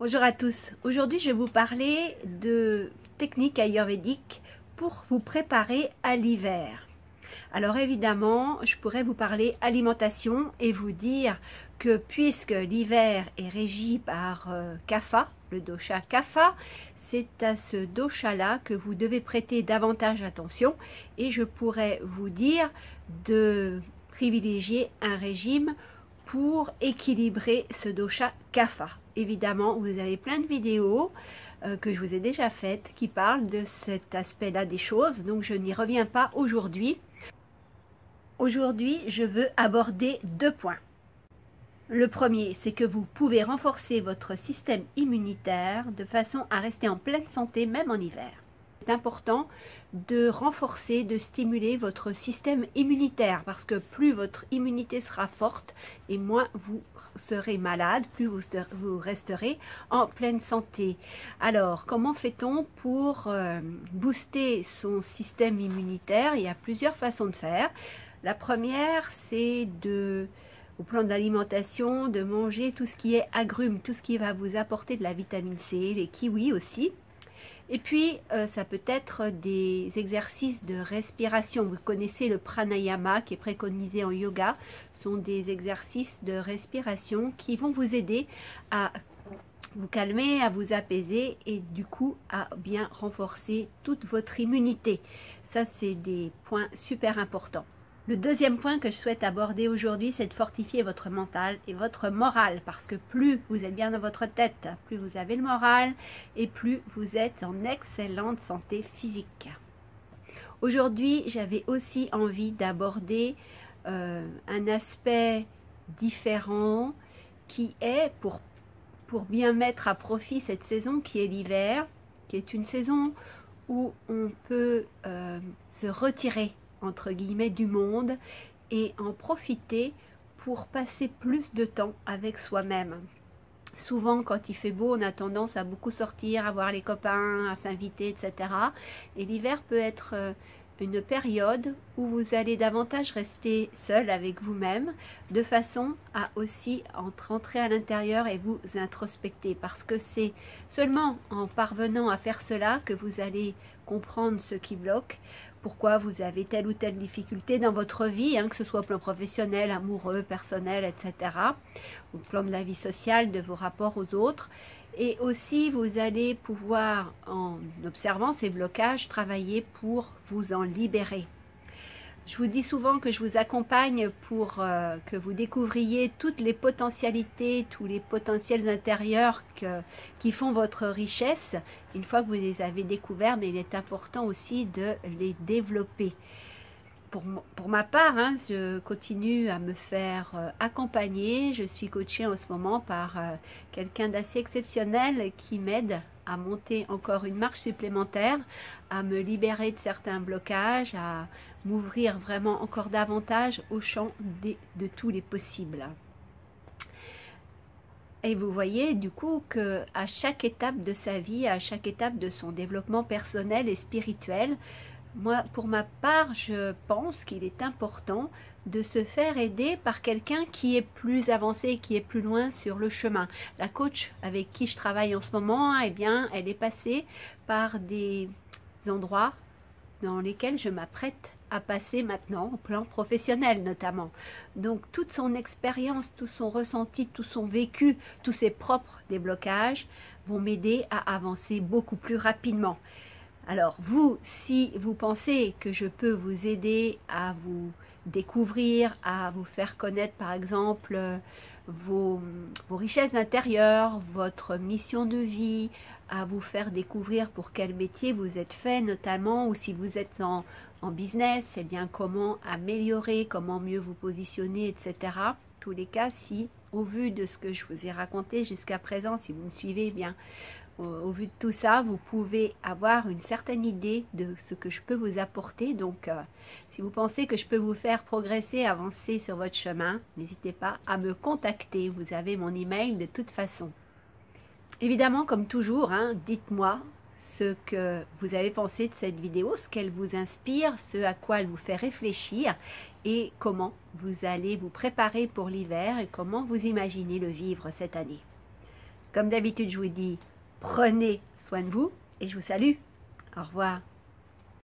Bonjour à tous, aujourd'hui je vais vous parler de techniques ayurvédiques pour vous préparer à l'hiver. Alors évidemment, je pourrais vous parler alimentation et vous dire que puisque l'hiver est régi par Kapha, le dosha Kapha, c'est à ce dosha-là que vous devez prêter davantage attention et je pourrais vous dire de privilégier un régime pour équilibrer ce dosha Kapha. Évidemment, vous avez plein de vidéos que je vous ai déjà faites qui parlent de cet aspect-là des choses, donc je n'y reviens pas aujourd'hui. Aujourd'hui, je veux aborder deux points. Le premier, c'est que vous pouvez renforcer votre système immunitaire de façon à rester en pleine santé même en hiver. C'est important de renforcer, de stimuler votre système immunitaire parce que plus votre immunité sera forte et moins vous serez malade, plus vous resterez en pleine santé. Alors, comment fait-on pour booster son système immunitaire? Il y a plusieurs façons de faire. La première, c'est au plan de l'alimentation, de manger tout ce qui est agrumes, tout ce qui va vous apporter de la vitamine C, les kiwis aussi. Et puis, ça peut être des exercices de respiration. Vous connaissez le pranayama qui est préconisé en yoga. Ce sont des exercices de respiration qui vont vous aider à vous calmer, à vous apaiser et du coup à bien renforcer toute votre immunité. Ça, c'est des points super importants. Le deuxième point que je souhaite aborder aujourd'hui, c'est de fortifier votre mental et votre morale, parce que plus vous êtes bien dans votre tête, plus vous avez le moral et plus vous êtes en excellente santé physique. Aujourd'hui, j'avais aussi envie d'aborder un aspect différent qui est pour bien mettre à profit cette saison qui est l'hiver, qui est une saison où on peut se retirer entre guillemets du monde et en profiter pour passer plus de temps avec soi-même. Souvent quand il fait beau, on a tendance à beaucoup sortir, à voir les copains, à s'inviter, etc. Et l'hiver peut être une période où vous allez davantage rester seul avec vous-même, de façon à aussi rentrer à l'intérieur et vous introspecter, parce que c'est seulement en parvenant à faire cela que vous allez comprendre ce qui bloque, pourquoi vous avez telle ou telle difficulté dans votre vie, que ce soit au plan professionnel, amoureux, personnel, etc., au plan de la vie sociale, de vos rapports aux autres. Et aussi, vous allez pouvoir, en observant ces blocages, travailler pour vous en libérer. Je vous dis souvent que je vous accompagne pour que vous découvriez toutes les potentialités, tous les potentiels intérieurs qui font votre richesse. Une fois que vous les avez découverts, mais il est important aussi de les développer. Pour ma part, je continue à me faire accompagner. Je suis coachée en ce moment par quelqu'un d'assez exceptionnel qui m'aide à monter encore une marche supplémentaire, à me libérer de certains blocages, à m'ouvrir vraiment encore davantage au champ de tous les possibles. Et vous voyez du coup que à chaque étape de sa vie, à chaque étape de son développement personnel et spirituel, moi, pour ma part, je pense qu'il est important de se faire aider par quelqu'un qui est plus avancé, qui est plus loin sur le chemin. La coach avec qui je travaille en ce moment, eh bien, elle est passée par des endroits dans lesquels je m'apprête à passer maintenant, au plan professionnel notamment. Donc toute son expérience, tout son ressenti, tout son vécu, tous ses propres déblocages vont m'aider à avancer beaucoup plus rapidement. Alors vous, si vous pensez que je peux vous aider à vous découvrir, à vous faire connaître par exemple vos richesses intérieures, votre mission de vie, à vous faire découvrir pour quel métier vous êtes fait notamment, ou si vous êtes en business, eh bien comment améliorer, comment mieux vous positionner, etc. En tous les cas, si au vu de ce que je vous ai raconté jusqu'à présent, si vous me suivez, eh bien au vu de tout ça, vous pouvez avoir une certaine idée de ce que je peux vous apporter. Donc, si vous pensez que je peux vous faire progresser, avancer sur votre chemin, n'hésitez pas à me contacter. Vous avez mon email de toute façon. Évidemment, comme toujours, dites-moi ce que vous avez pensé de cette vidéo, ce qu'elle vous inspire, ce à quoi elle vous fait réfléchir et comment vous allez vous préparer pour l'hiver et comment vous imaginez le vivre cette année. Comme d'habitude, je vous dis, prenez soin de vous et je vous salue. Au revoir.